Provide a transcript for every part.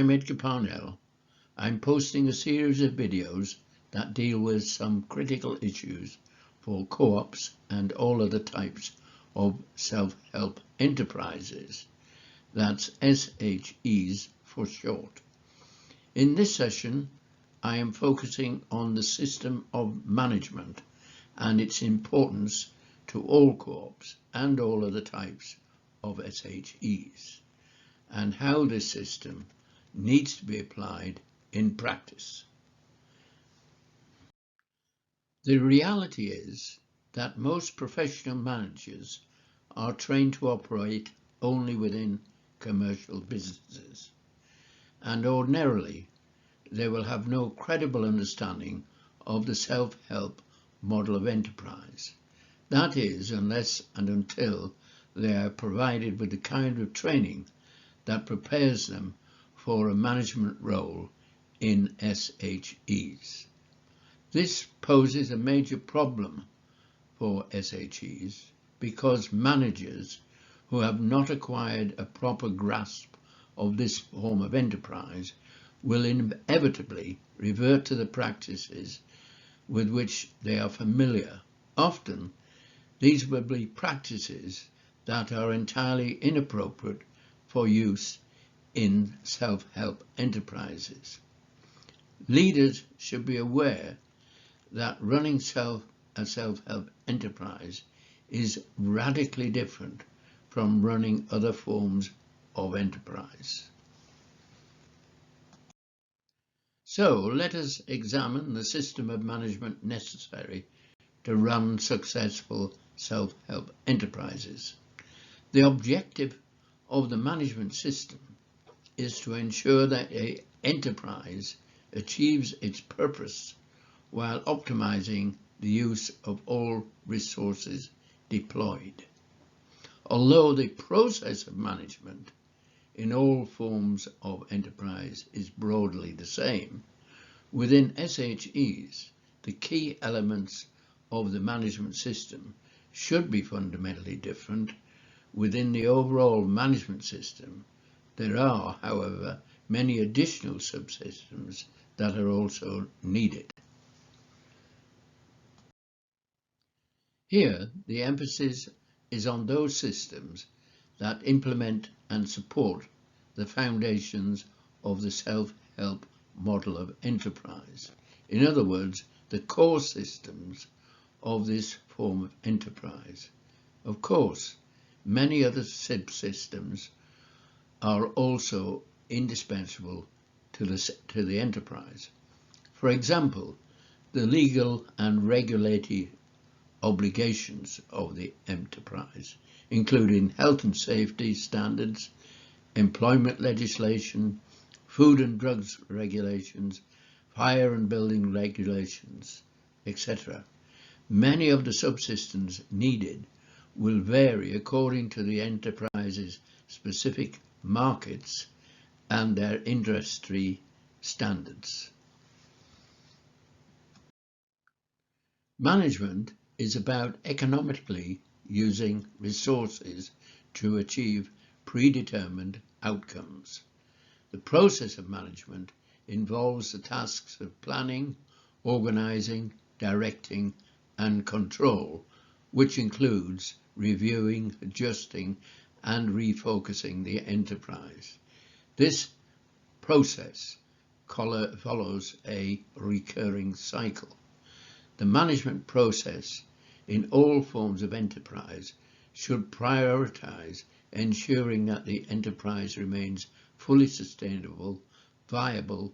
I'm Edgar Parnell. I'm posting a series of videos that deal with some critical issues for co-ops and all other types of self-help enterprises. That's SHEs for short. In this session, I am focusing on the system of management and its importance to all co-ops and all other types of SHEs, and how this system needs to be applied in practice. The reality is that most professional managers are trained to operate only within commercial businesses, and ordinarily they will have no credible understanding of the self-help model of enterprise. That is, unless and until they are provided with the kind of training that prepares them for a management role in SHEs. This poses a major problem for SHEs because managers who have not acquired a proper grasp of this form of enterprise will inevitably revert to the practices with which they are familiar. Often, these will be practices that are entirely inappropriate for use in self-help enterprises. Leaders should be aware that running a self-help enterprise is radically different from running other forms of enterprise. So let us examine the system of management necessary to run successful self-help enterprises. The objective of the management system is to ensure that an enterprise achieves its purpose while optimizing the use of all resources deployed. Although the process of management in all forms of enterprise is broadly the same, within SHEs, the key elements of the management system should be fundamentally different. Within the overall management system, there are, however, many additional subsystems that are also needed. Here, the emphasis is on those systems that implement and support the foundations of the self-help model of enterprise. In other words, the core systems of this form of enterprise. Of course, many other subsystems are also indispensable to the enterprise. For example, the legal and regulatory obligations of the enterprise, including health and safety standards, employment legislation, food and drugs regulations, fire and building regulations, etc. Many of the subsystems needed will vary according to the enterprise's specific markets and their industry standards. Management is about economically using resources to achieve predetermined outcomes. The process of management involves the tasks of planning, organizing, directing, and control, which includes reviewing, adjusting, and refocusing the enterprise. This process follows a recurring cycle. The management process in all forms of enterprise should prioritize ensuring that the enterprise remains fully sustainable, viable,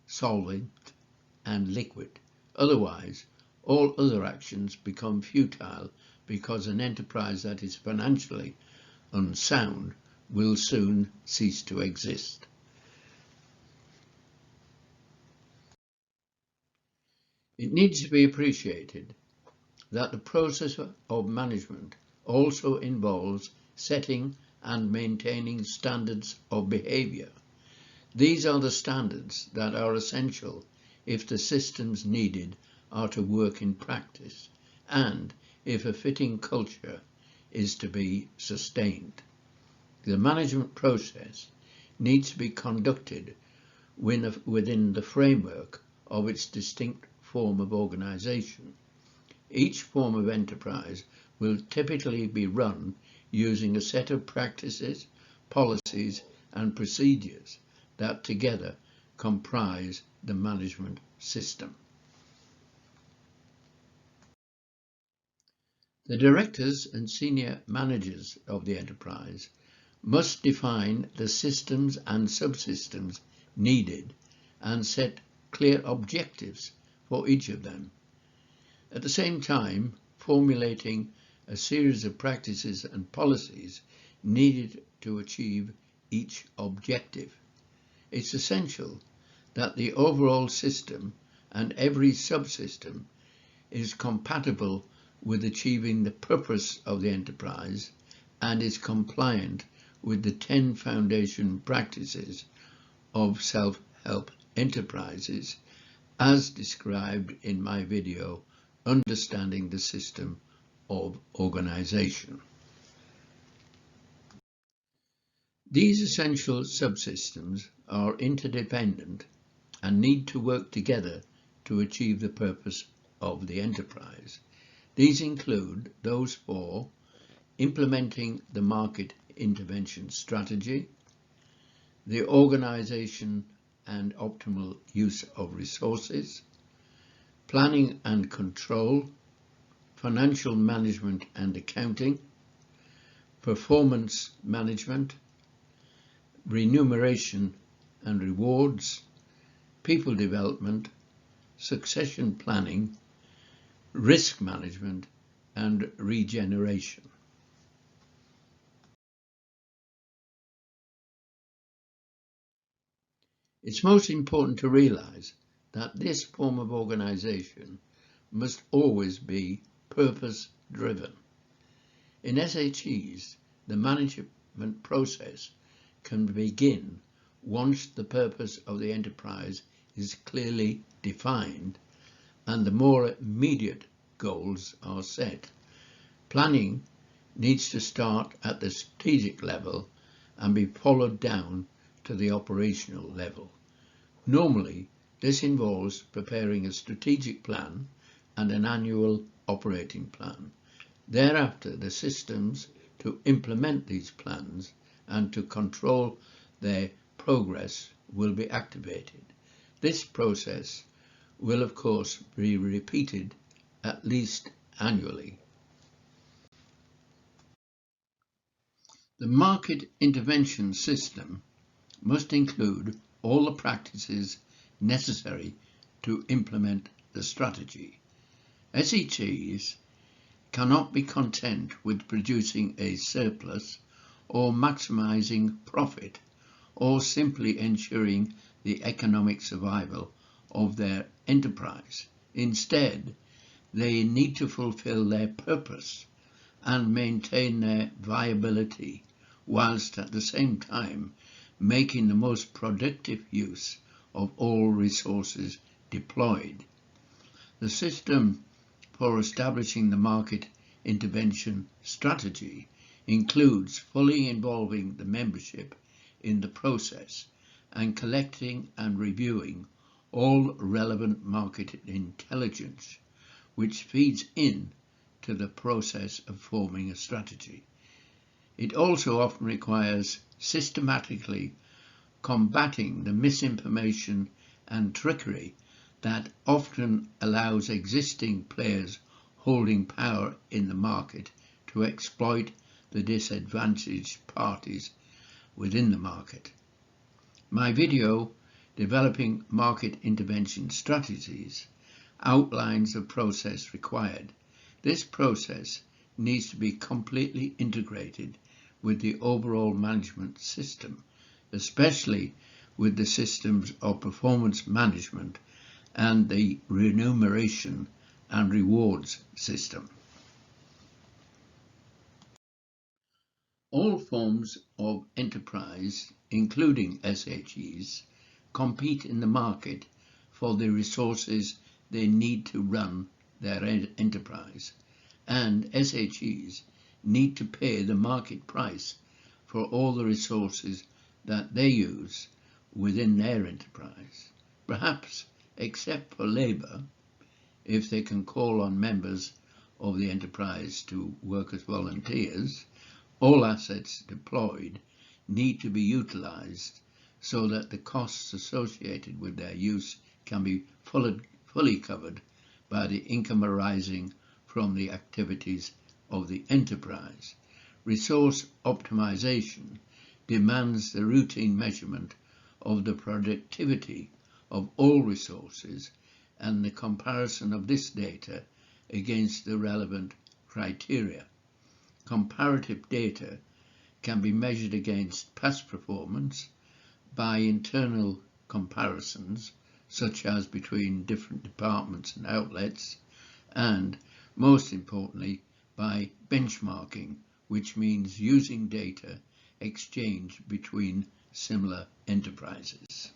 solvent, and liquid. Otherwise, all other actions become futile because an enterprise that is financially unsound will soon cease to exist. It needs to be appreciated that the process of management also involves setting and maintaining standards of behavior. These are the standards that are essential if the systems needed are to work in practice and if a fitting culture is to be sustained. The management process needs to be conducted within the framework of its distinct form of organization. Each form of enterprise will typically be run using a set of practices, policies, and procedures that together comprise the management system. The directors and senior managers of the enterprise must define the systems and subsystems needed and set clear objectives for each of them. At the same time, formulating a series of practices and policies needed to achieve each objective. It's essential that the overall system and every subsystem is compatible with achieving the purpose of the enterprise and is compliant with the 10 foundation practices of self-help enterprises as described in my video, Understanding the System of Organization. These essential subsystems are interdependent and need to work together to achieve the purpose of the enterprise. These include those for implementing the market intervention strategy, the organization and optimal use of resources, planning and control, financial management and accounting, performance management, remuneration and rewards, people development, succession planning, risk management, and regeneration. It's most important to realize that this form of organization must always be purpose-driven. In SHEs, the management process can begin once the purpose of the enterprise is clearly defined and the more immediate goals are set. Planning needs to start at the strategic level and be followed down to the operational level. Normally, this involves preparing a strategic plan and an annual operating plan. Thereafter, the systems to implement these plans and to control their progress will be activated. This process will, of course, be repeated at least annually. The market intervention system must include all the practices necessary to implement the strategy. SHEs cannot be content with producing a surplus or maximizing profit or simply ensuring the economic survival of their enterprise. Instead, they need to fulfill their purpose and maintain their viability, whilst at the same time making the most productive use of all resources deployed. The system for establishing the market intervention strategy includes fully involving the membership in the process and collecting and reviewing all relevant market intelligence, which feeds in to the process of forming a strategy. It also often requires systematically combating the misinformation and trickery that often allows existing players holding power in the market to exploit the disadvantaged parties within the market. My video, Developing Market Intervention Strategies, outlines the process required. This process needs to be completely integrated with the overall management system, especially with the systems of performance management and the remuneration and rewards system. All forms of enterprise, including SHEs, compete in the market for the resources they need to run their enterprise, and SHEs need to pay the market price for all the resources that they use within their enterprise, perhaps except for labour, if they can call on members of the enterprise to work as volunteers. All assets deployed need to be utilised so that the costs associated with their use can be fully covered by the income arising from the activities of the enterprise. Resource optimisation demands the routine measurement of the productivity of all resources and the comparison of this data against the relevant criteria. Comparative data can be measured against past performance by internal comparisons, such as between different departments and outlets, and, most importantly, by benchmarking, which means using data exchanged between similar enterprises.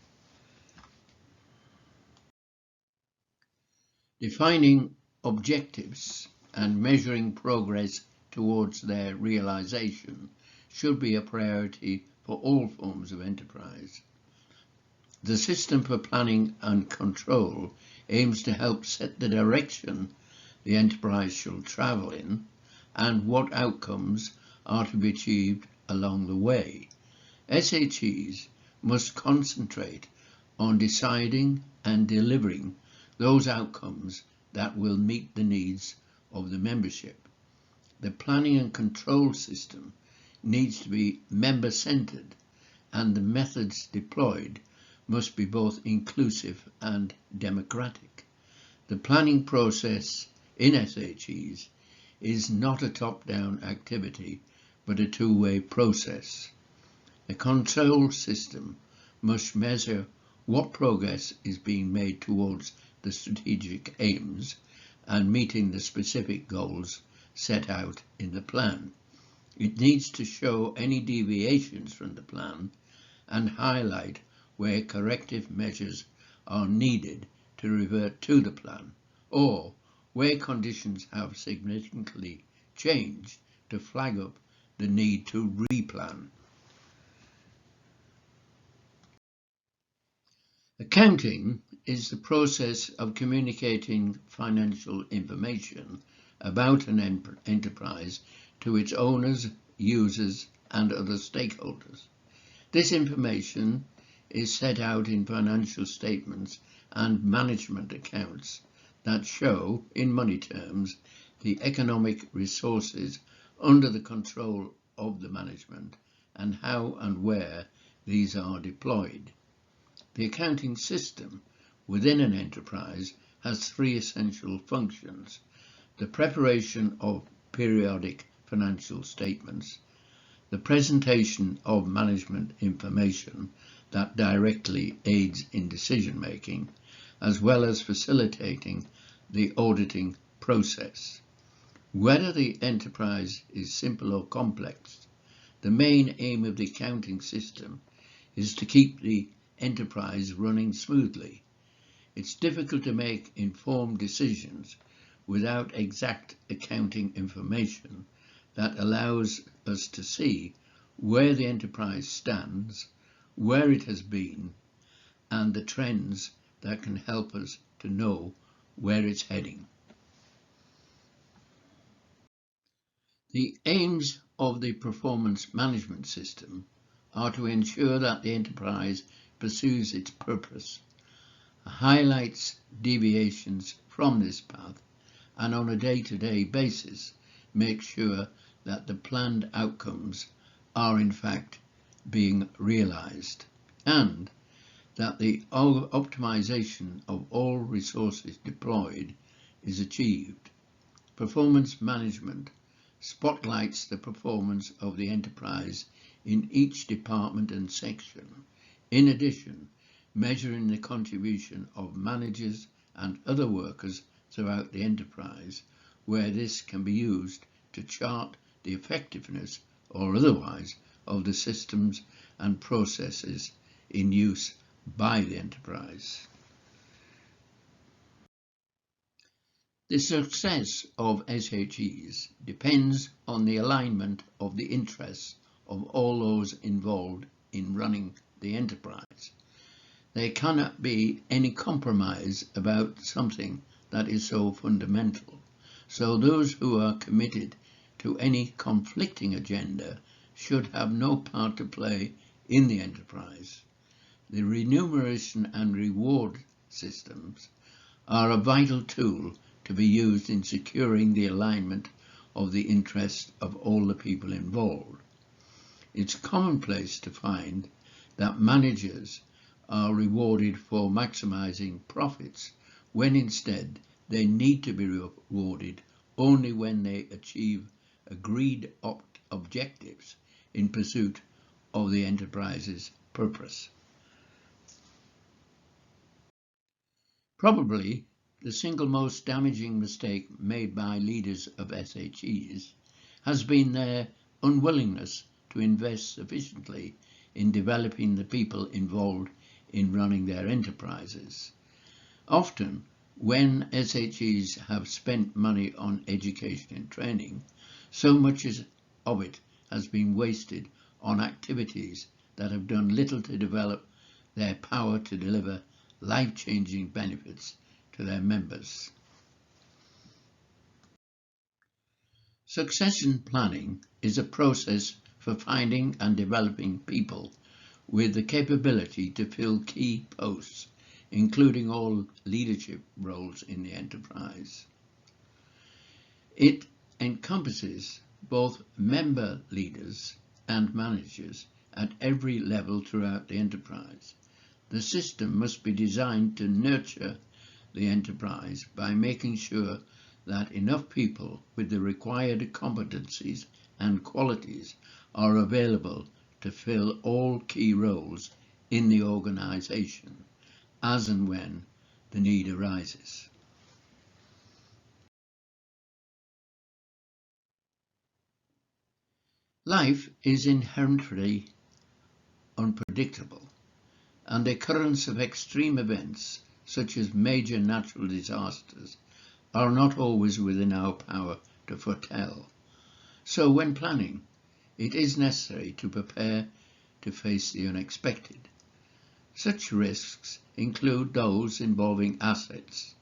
Defining objectives and measuring progress towards their realization should be a priority for all forms of enterprise. The system for planning and control aims to help set the direction the enterprise shall travel in and what outcomes are to be achieved along the way. SHEs must concentrate on deciding and delivering those outcomes that will meet the needs of the membership. The planning and control system needs to be member-centered, and the methods deployed must be both inclusive and democratic. The planning process in SHEs is not a top-down activity, but a two-way process. The control system must measure what progress is being made towards the strategic aims and meeting the specific goals set out in the plan. It needs to show any deviations from the plan and highlight where corrective measures are needed to revert to the plan, or where conditions have significantly changed to flag up the need to replan. Accounting is the process of communicating financial information about an enterprise to its owners, users, and other stakeholders. This information is set out in financial statements and management accounts that show, in money terms, the economic resources under the control of the management and how and where these are deployed. The accounting system within an enterprise has three essential functions: the preparation of periodic financial statements, the presentation of management information that directly aids in decision making, as well as facilitating the auditing process. Whether the enterprise is simple or complex, the main aim of the accounting system is to keep the enterprise running smoothly. It's difficult to make informed decisions without exact accounting information that allows us to see where the enterprise stands, where it has been, and the trends that can help us to know where it's heading. The aims of the performance management system are to ensure that the enterprise pursues its purpose, highlights deviations from this path, and on a day-to-day basis makes sure that the planned outcomes are in fact being realized, and that the optimization of all resources deployed is achieved. Performance management spotlights the performance of the enterprise in each department and section, in addition measuring the contribution of managers and other workers throughout the enterprise, where this can be used to chart the effectiveness or otherwise of the systems and processes in use by the enterprise. The success of SHEs depends on the alignment of the interests of all those involved in running the enterprise. There cannot be any compromise about something that is so fundamental. So those who are committed to any conflicting agenda should have no part to play in the enterprise. The remuneration and reward systems are a vital tool to be used in securing the alignment of the interests of all the people involved. It's commonplace to find that managers are rewarded for maximizing profits when instead they need to be rewarded only when they achieve agreed objectives in pursuit of the enterprise's purpose. Probably the single most damaging mistake made by leaders of SHEs has been their unwillingness to invest sufficiently in developing the people involved in running their enterprises. Often, when SHEs have spent money on education and training, so much of it has been wasted on activities that have done little to develop their power to deliver life-changing benefits to their members. Succession planning is a process for finding and developing people with the capability to fill key posts, including all leadership roles in the enterprise. It encompasses both member leaders and managers at every level throughout the enterprise. The system must be designed to nurture the enterprise by making sure that enough people with the required competencies and qualities are available to fill all key roles in the organization as and when the need arises. Life is inherently unpredictable, and the occurrence of extreme events such as major natural disasters are not always within our power to foretell. So when planning, it is necessary to prepare to face the unexpected. Such risks include those involving assets,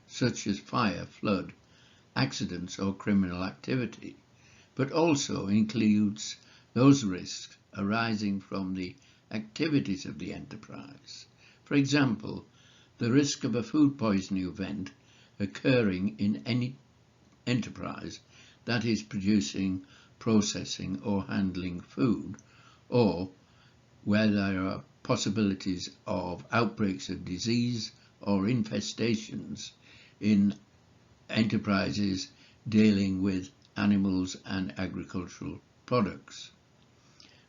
such as fire, flood, accidents or criminal activity, but also includes those risks arising from the activities of the enterprise. For example, the risk of a food poisoning event occurring in any enterprise that is producing, processing or handling food, or where there are possibilities of outbreaks of disease or infestations in enterprises dealing with animals and agricultural products.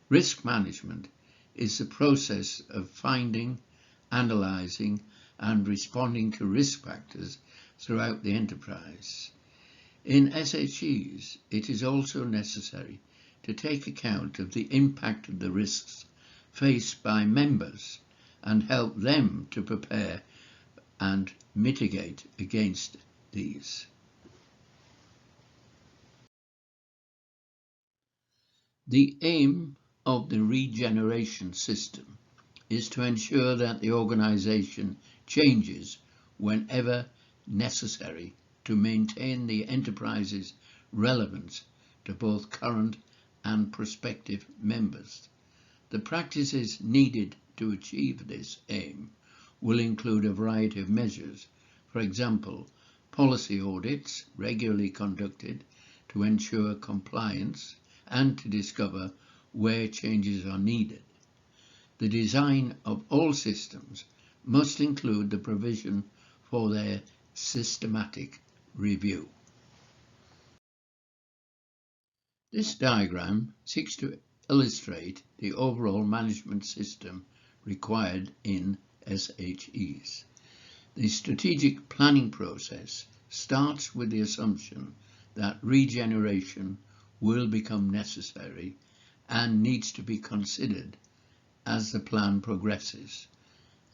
Risk management is the process of finding, analysing and responding to risk factors throughout the enterprise. In SHEs, it is also necessary to take account of the impact of the risks faced by members and help them to prepare and mitigate against these. The aim of the regeneration system is to ensure that the organization changes whenever necessary to maintain the enterprise's relevance to both current and prospective members. The practices needed to achieve this aim will include a variety of measures. For example, policy audits regularly conducted to ensure compliance and to discover where changes are needed. The design of all systems must include the provision for their systematic review. This diagram seeks to illustrate the overall management system required in SHEs. The strategic planning process starts with the assumption that regeneration will become necessary and needs to be considered as the plan progresses.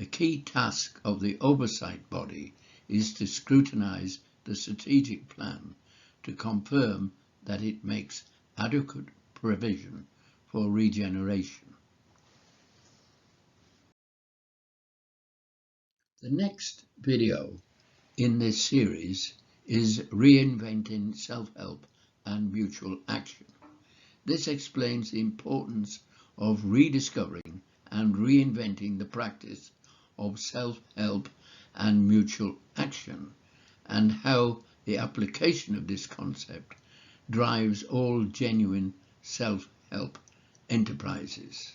A key task of the oversight body is to scrutinize the strategic plan to confirm that it makes adequate provision for regeneration. The next video in this series is Reinventing Self-Help and Mutual Action. This explains the importance of rediscovering and reinventing the practice of self-help and mutual action, and how the application of this concept drives all genuine self-help enterprises.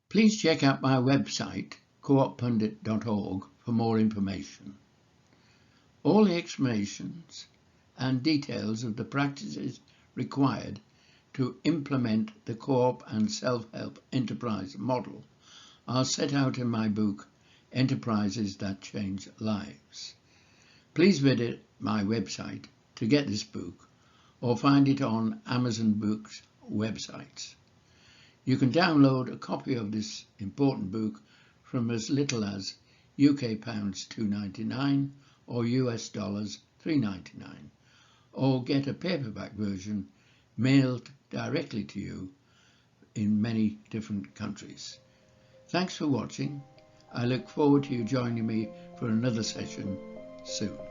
Please check out my website, Co-oppundit.org, for more information. All the explanations and details of the practices required to implement the co-op and self-help enterprise model are set out in my book, Enterprises That Change Lives. Please visit my website to get this book or find it on Amazon Books websites. You can download a copy of this important book from as little as UK pounds £2.99 or US dollars $3.99, or get a paperback version mailed directly to you in many different countries. Thanks for watching. I look forward to you joining me for another session soon.